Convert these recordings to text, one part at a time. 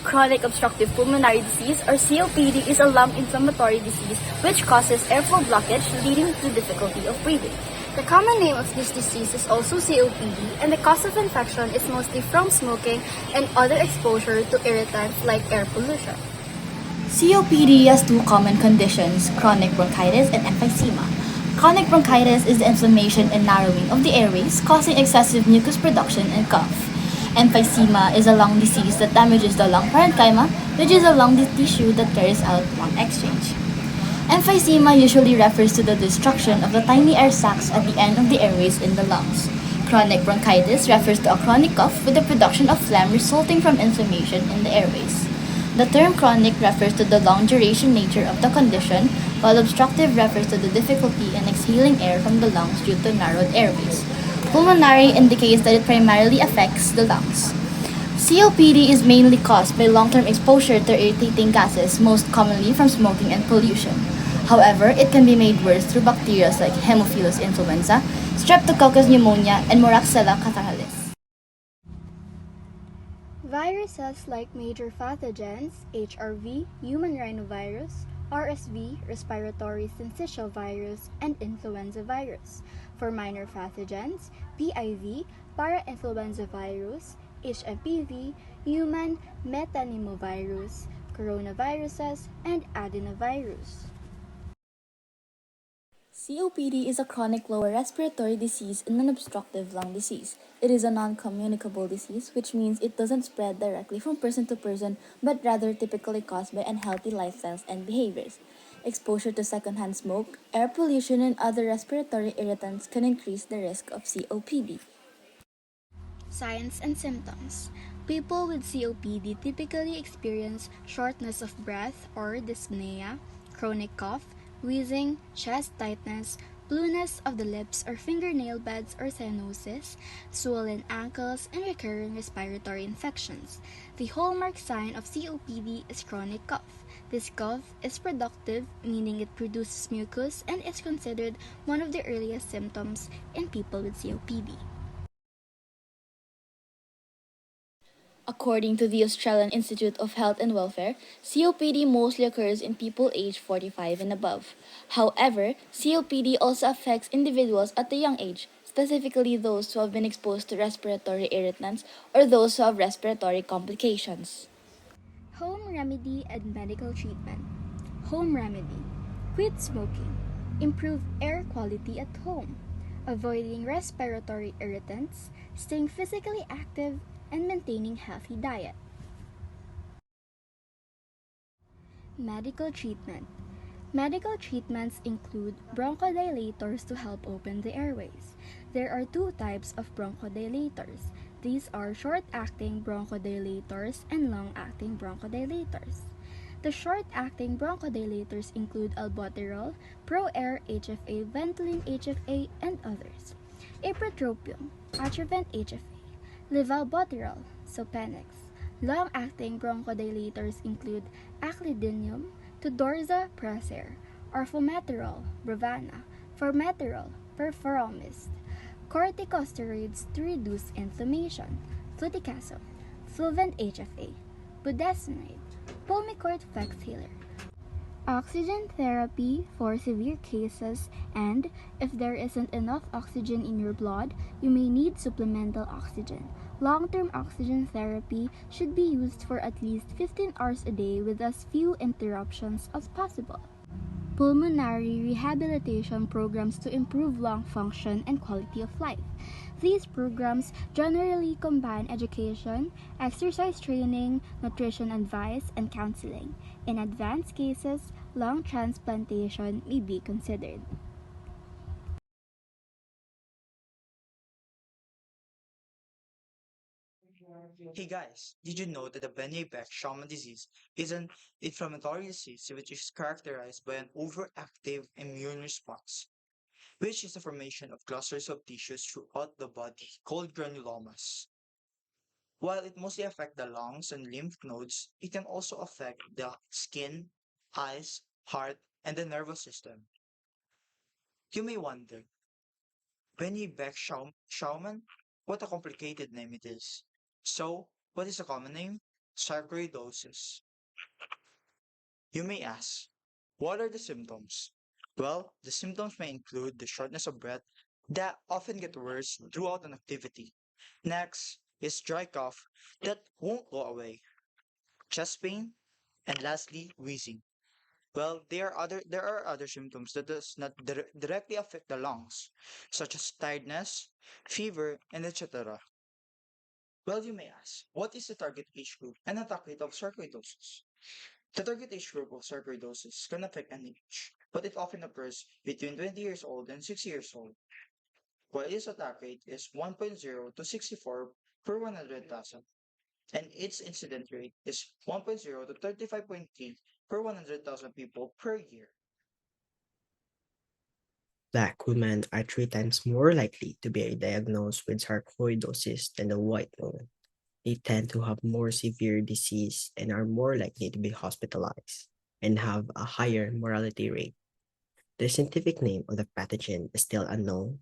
Chronic obstructive pulmonary disease or COPD is a lung inflammatory disease which causes airflow blockage leading to difficulty of breathing. The common name of this disease is also COPD, and the cause of infection is mostly from smoking and other exposure to irritants like air pollution. COPD has two common conditions, chronic bronchitis and emphysema. Chronic bronchitis is the inflammation and narrowing of the airways, causing excessive mucus production and cough. Emphysema is a lung disease that damages the lung parenchyma, which is a lung tissue that carries out lung exchange. Emphysema usually refers to the destruction of the tiny air sacs at the end of the airways in the lungs. Chronic bronchitis refers to a chronic cough with the production of phlegm resulting from inflammation in the airways. The term chronic refers to the long duration nature of the condition, while obstructive refers to the difficulty in exhaling air from the lungs due to narrowed airways. Pulmonary indicates that it primarily affects the lungs. COPD is mainly caused by long-term exposure to irritating gases, most commonly from smoking and pollution. However, it can be made worse through bacteria like Haemophilus influenza, Streptococcus pneumonia, and Moraxella catarrhalis. Viruses like major pathogens, HRV, human rhinovirus, RSV, respiratory syncytial virus, and influenza virus. For minor pathogens, PIV, parainfluenza virus, HMPV, human metapneumovirus, coronaviruses, and adenovirus. COPD is a chronic lower respiratory disease and an obstructive lung disease. It is a non-communicable disease, which means it doesn't spread directly from person to person, but rather typically caused by unhealthy lifestyles and behaviors. Exposure to secondhand smoke, air pollution, and other respiratory irritants can increase the risk of COPD. Signs and symptoms. People with COPD typically experience shortness of breath or dyspnea, chronic cough, wheezing, chest tightness, blueness of the lips or fingernail beds or cyanosis, swollen ankles, and recurring respiratory infections. The hallmark sign of COPD is chronic cough. This cough is productive, meaning it produces mucus and is considered one of the earliest symptoms in people with COPD. According to the Australian Institute of Health and Welfare, COPD mostly occurs in people aged 45 and above. However, COPD also affects individuals at a young age, specifically those who have been exposed to respiratory irritants or those who have respiratory complications. Home remedy and medical treatment. Home remedy. Quit smoking. Improve air quality at home. Avoiding respiratory irritants, staying physically active, and maintaining healthy diet. Medical treatment. Medical treatments include bronchodilators to help open the airways. There are two types of bronchodilators. These are short-acting bronchodilators and long-acting bronchodilators. The short-acting bronchodilators include albuterol, ProAir HFA, Ventolin HFA, and others. Ipratropium, Atrovent HFA, levalbuterol, Sopenex. Long-acting bronchodilators include aclidinium, Tudorza Praser, Orfometerol, Brovana, Formoterol, Perforomist, corticosteroids to reduce inflammation, fluticasone, Fluvent HFA, budesonide, Pulmicort Flexhaler, oxygen therapy for severe cases, and if there isn't enough oxygen in your blood, you may need supplemental oxygen. Long-term oxygen therapy should be used for at least 15 hours a day with as few interruptions as possible. Pulmonary rehabilitation programs to improve lung function and quality of life. These programs generally combine education, exercise training, nutrition advice, and counseling. In advanced cases, lung transplantation may be considered. Hey guys, did you know that the Benny-Beck-Shaman disease is an inflammatory disease which is characterized by an overactive immune response, which is the formation of clusters of tissues throughout the body called granulomas. While it mostly affects the lungs and lymph nodes, it can also affect the skin, eyes, heart, and the nervous system. You may wonder, Benny-Beck-Shaman? What a complicated name it is. So, what is the common name? Sarcoidosis. You may ask, what are the symptoms? Well, the symptoms may include the shortness of breath that often get worse throughout an activity. Next is dry cough that won't go away, chest pain, and lastly, wheezing. Well, there are other symptoms that does not directly affect the lungs, such as tiredness, fever, and etc. Well, you may ask, what is the target age group and attack rate of sarcoidosis? The target age group of sarcoidosis can affect any age, but it often occurs between 20 years old and 60 years old, while its attack rate is 1.0 to 64 per 100,000, and its incident rate is 1.0 to 35.3 per 100,000 people per year. Black women are 3 times more likely to be diagnosed with sarcoidosis than the white women. They tend to have more severe disease and are more likely to be hospitalized and have a higher mortality rate. The scientific name of the pathogen is still unknown,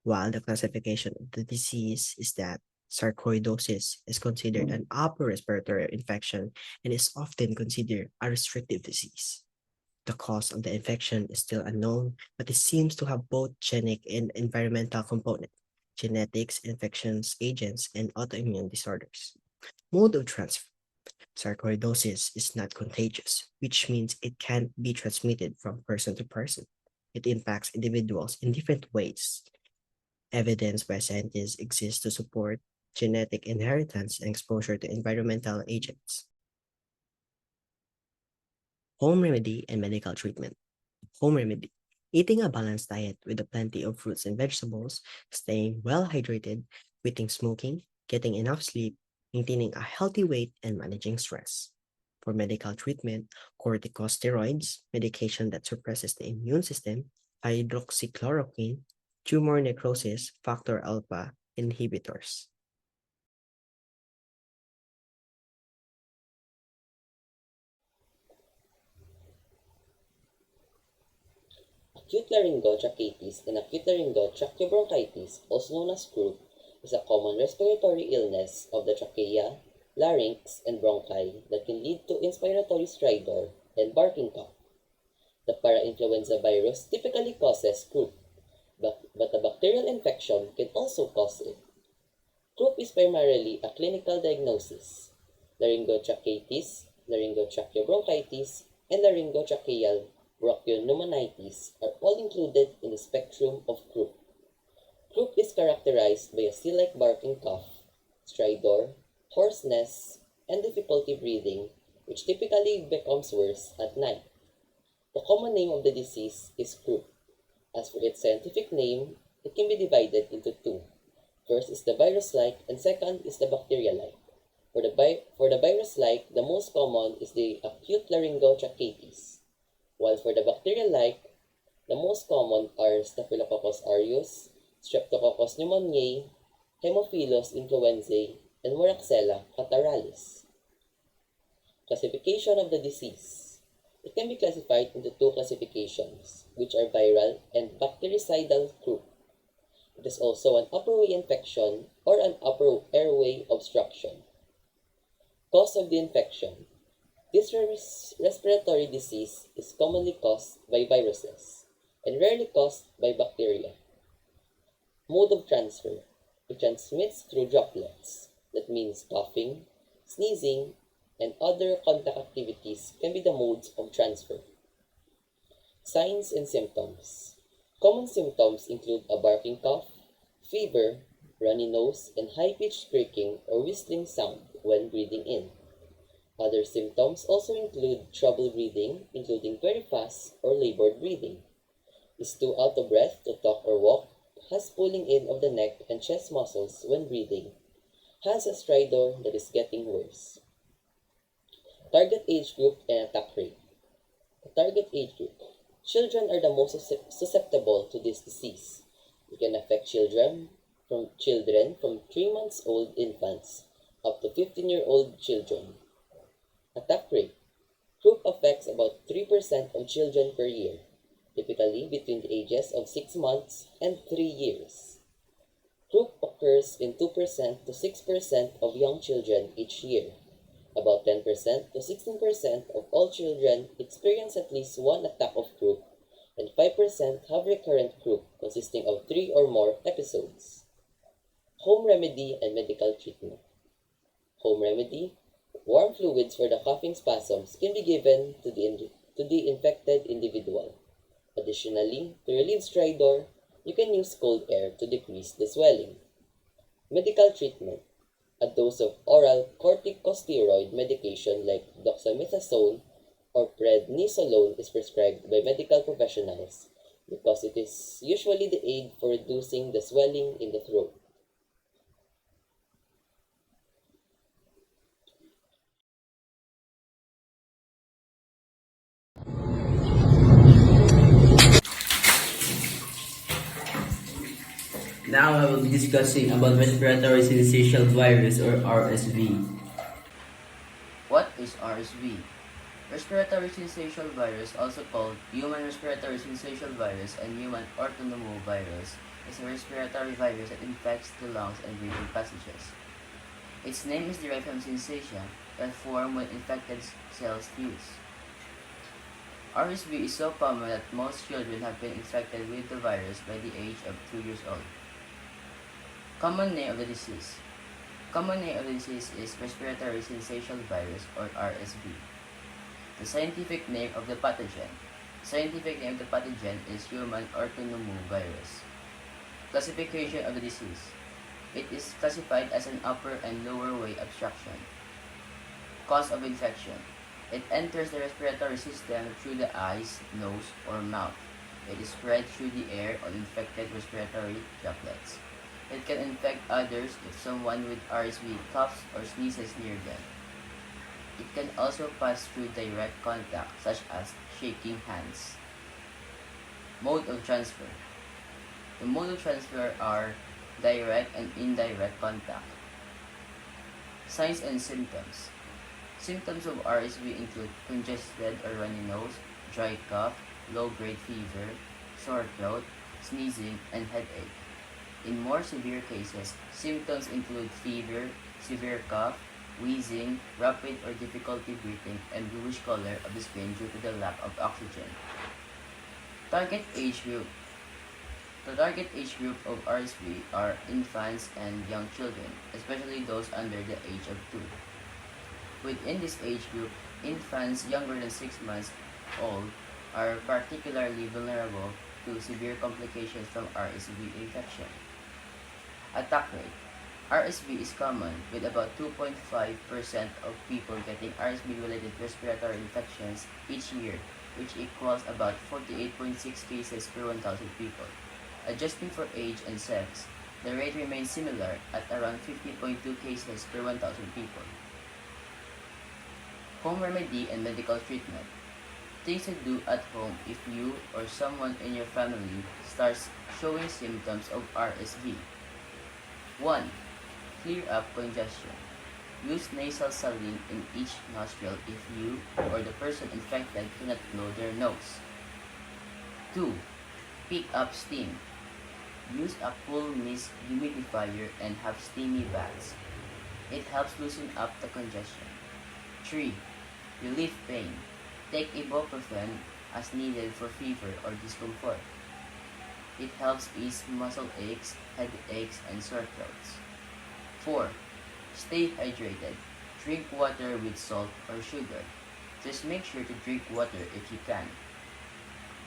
while the classification of the disease is that sarcoidosis is considered an upper respiratory infection and is often considered a restrictive disease. The cause of the infection is still unknown, but it seems to have both genetic and environmental component, genetics, infections, agents, and autoimmune disorders. Mode of transfer. Sarcoidosis is not contagious, which means it can't be transmitted from person to person. It impacts individuals in different ways. Evidence by scientists exists to support genetic inheritance and exposure to environmental agents. Home remedy and medical treatment. Home remedy. Eating a balanced diet with a plenty of fruits and vegetables, staying well hydrated, quitting smoking, getting enough sleep, maintaining a healthy weight, and managing stress. For medical treatment, corticosteroids, medication that suppresses the immune system, hydroxychloroquine, tumor necrosis factor alpha inhibitors. Acute laryngotracheitis and acute laryngotracheobronchitis, also known as croup, is a common respiratory illness of the trachea, larynx, and bronchi that can lead to inspiratory stridor and barking cough. The parainfluenza virus typically causes croup, but a bacterial infection can also cause it. Croup is primarily a clinical diagnosis. Laryngotracheitis, laryngotracheobronchitis, and laryngotracheal bronchopneumonitis are all included in the spectrum of croup. Croup is characterized by a sea-like barking cough, stridor, hoarseness, and difficulty breathing, which typically becomes worse at night. The common name of the disease is croup. As for its scientific name, it can be divided into two. First is the virus-like, and second is the bacteria-like. For the virus-like, the most common is the acute laryngotracheitis, while for the bacteria-like, the most common are Staphylococcus aureus, Streptococcus pneumoniae, Haemophilus influenzae, and Moraxella catarrhalis. Classification of the disease. It can be classified into two classifications, which are viral and bactericidal croup. It is also an upper-way infection or an upper airway obstruction. Cause of the infection. This respiratory disease is commonly caused by viruses and rarely caused by bacteria. Mode of transfer. It transmits through droplets. That means coughing, sneezing, and other contact activities can be the modes of transfer. Signs and symptoms. Common symptoms include a barking cough, fever, runny nose, and high-pitched squeaking or whistling sound when breathing in. Other symptoms also include trouble breathing, including very fast or labored breathing, is too out of breath to talk or walk, has pulling in of the neck and chest muscles when breathing, has a stridor that is getting worse. Target age group and attack rate. The target age group. Children are the most susceptible to this disease. It can affect children from 3 months old infants up to 15-year-old children. Attack rate. Croup affects about 3% of children per year, typically between the ages of 6 months and 3 years. Croup occurs in 2% to 6% of young children each year. About 10% to 16% of all children experience at least one attack of croup, and 5% have recurrent croup consisting of 3 or more episodes. Home remedy and medical treatment. Home remedy: warm fluids for the coughing spasms can be given to the infected individual. Additionally, to relieve stridor, you can use cold air to decrease the swelling. Medical treatment: a dose of oral corticosteroid medication like dexamethasone or prednisolone is prescribed by medical professionals because it is usually the aid for reducing the swelling in the throat. Now I will be discussing about respiratory syncytial virus or RSV. What is RSV? Respiratory syncytial virus, also called human respiratory syncytial virus and human orthonomovirus, is a respiratory virus that infects the lungs and breathing passages. Its name is derived from syncytia that form when infected cells fuse. RSV is so common that most children have been infected with the virus by the age of 2 years old. Common name of the disease. Common name of the disease is respiratory syncytial virus or RSV. The scientific name of the pathogen. Scientific name of the pathogen is human orthonomovirus. Classification of the disease. It is classified as an upper and lower way obstruction. Cause of infection. It enters the respiratory system through the eyes, nose, or mouth. It is spread through the air on infected respiratory droplets. It can infect others if someone with RSV coughs or sneezes near them. It can also pass through direct contact, such as shaking hands. Mode of transfer. The mode of transfer are direct and indirect contact. Signs and symptoms. Symptoms of RSV include congested or runny nose, dry cough, low-grade fever, sore throat, sneezing, and headache. In more severe cases, symptoms include fever, severe cough, wheezing, rapid or difficulty breathing, and bluish color of the skin due to the lack of oxygen. Target age group. The target age group of RSV are infants and young children, especially those under the age of 2. Within this age group, infants younger than 6 months old are particularly vulnerable to severe complications from RSV infection. Attack rate. RSV is common, with about 2.5% of people getting RSV-related respiratory infections each year, which equals about 48.6 cases per 1,000 people. Adjusting for age and sex, the rate remains similar at around 50.2 cases per 1,000 people. Home remedy and medical treatment. Things to do at home if you or someone in your family starts showing symptoms of RSV. 1. Clear up congestion. Use nasal saline in each nostril if you or the person infected cannot blow their nose. 2. Pick up steam. Use a cool mist humidifier and have steamy baths. It helps loosen up the congestion. 3. Relieve pain. Take ibuprofen as needed for fever or discomfort. It helps ease muscle aches, headaches, and sore throats. 4. Stay hydrated. Drink water with salt or sugar. Just make sure to drink water if you can.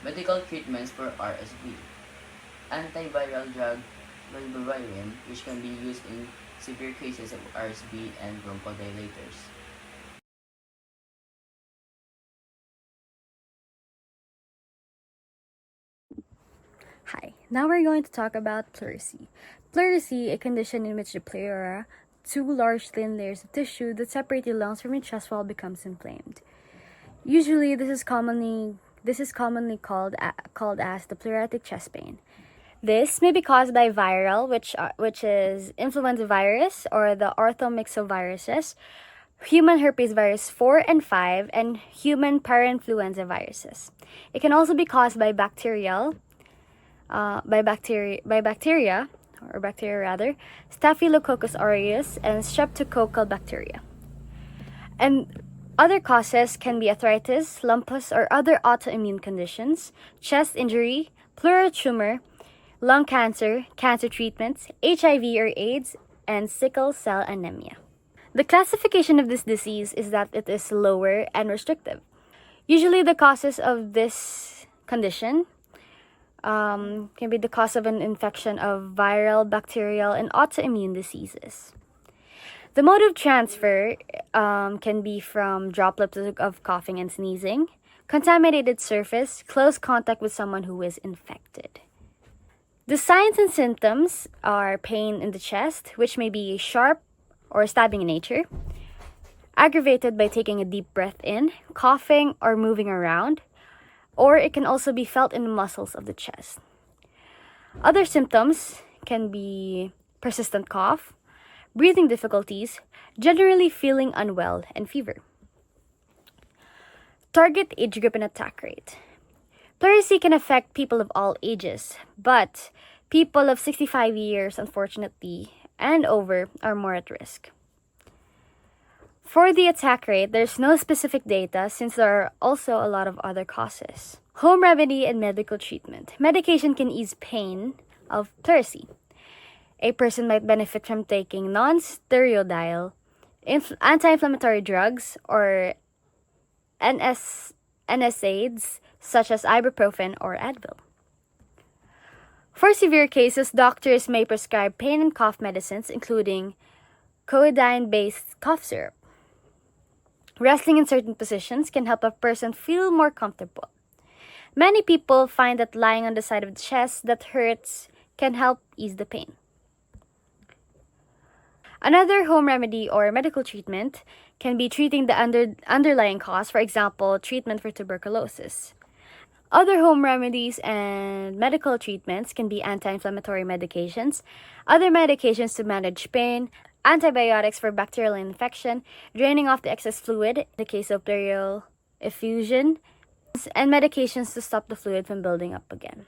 Medical treatments for RSV. Antiviral drug ribavirin, which can be used in severe cases of RSV and bronchodilators. Hi, now we're going to talk about pleurisy. Pleurisy, a condition in which the pleura, two large thin layers of tissue that separate the lungs from your chest wall, becomes inflamed. Usually, this is commonly called as the pleuritic chest pain. This may be caused by viral, which is influenza virus or the orthomyxoviruses, human herpes virus 4 and 5, and human parainfluenza viruses. It can also be caused by bacteria, Staphylococcus aureus, and streptococcal bacteria. And other causes can be arthritis, lupus, or other autoimmune conditions, chest injury, pleural tumor, lung cancer, cancer treatments, HIV or AIDS, and sickle cell anemia. The classification of this disease is that it is lower and restrictive. Usually the causes of this condition can be the cause of an infection of viral, bacterial, and autoimmune diseases. The mode of transfer can be from droplets of coughing and sneezing, contaminated surface, close contact with someone who is infected. The signs and symptoms are pain in the chest, which may be sharp or stabbing in nature, aggravated by taking a deep breath in, coughing or moving around, or it can also be felt in the muscles of the chest. Other symptoms can be persistent cough, breathing difficulties, generally feeling unwell, and fever. Target age group and attack rate. Pleurisy can affect people of all ages, but people of 65 years, unfortunately, and over are more at risk. For the attack rate, there's no specific data since there are also a lot of other causes. Home remedy and medical treatment. Medication can ease pain of pleurisy. A person might benefit from taking non-steroidal anti-inflammatory drugs or NSAIDs such as ibuprofen or Advil. For severe cases, doctors may prescribe pain and cough medicines including codeine-based cough syrup. Resting in certain positions can help a person feel more comfortable. Many people find that lying on the side of the chest that hurts can help ease the pain. Another home remedy or medical treatment can be treating the underlying cause, for example, treatment for tuberculosis. Other home remedies and medical treatments can be anti-inflammatory medications, other medications to manage pain, antibiotics for bacterial infection, draining off the excess fluid in the case of pleural effusion, and medications to stop the fluid from building up again.